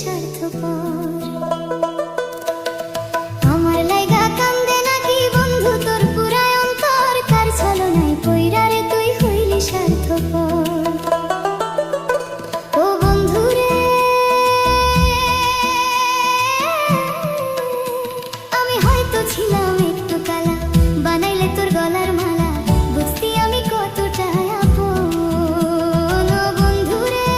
স্বার্থপর। আমার লাইগা কান্দে নাকি বন্ধু তোর পুরায় অন্তর, কার ছলনায় পইরা রে তুই হইলি স্বার্থপর। ও বন্ধু রে, আমি হয়তো ছিলাম একটু কালা, বানাইলে তোর গলার মালা, বুঝতি আমি কতটা আপন। ও বন্ধু রে,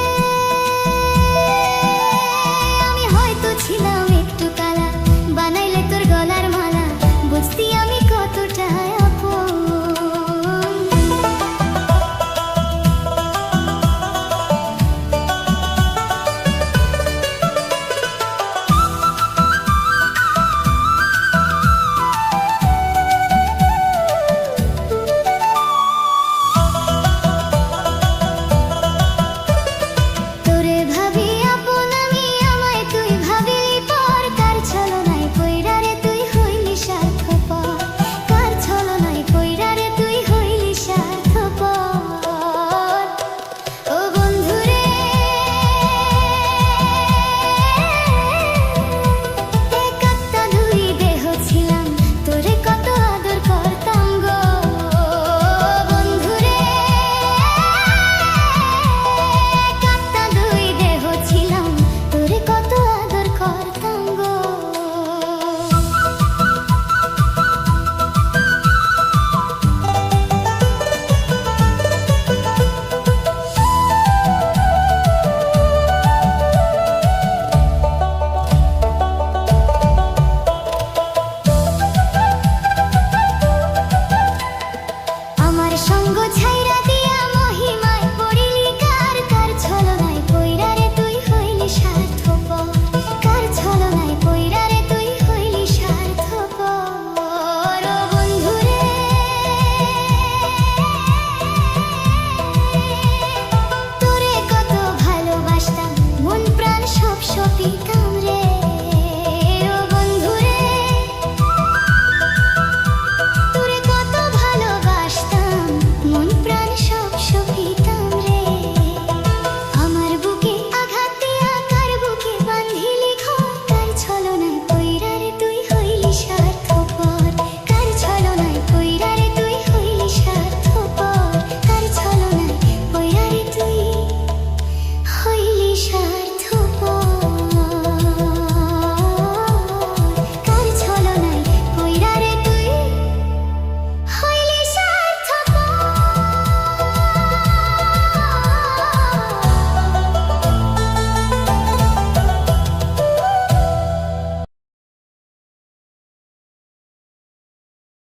আমি হয়তো ছিলাম একটু কালা, বানাইলে তোর গলার মালা, বুঝতি আমি কতটা আপন। তোরে ভাবি আপন আমি, আমায় তুই ভাবিলি পর, কার ছলনায় পইরা রে তুই হইলি স্বার্থপর, কার ছলনায় পইরা রে তুই হইলি স্বার্থপর। ও বন্ধু রে, এক আত্মা দুই দেহ ছিলাম, তোরে কত আদর করতাম গো। বন্ধু রে, এক আত্মা দুই দেহ ছিলাম, তোরে কত আদর করতাম গো। আমার সঙ্গ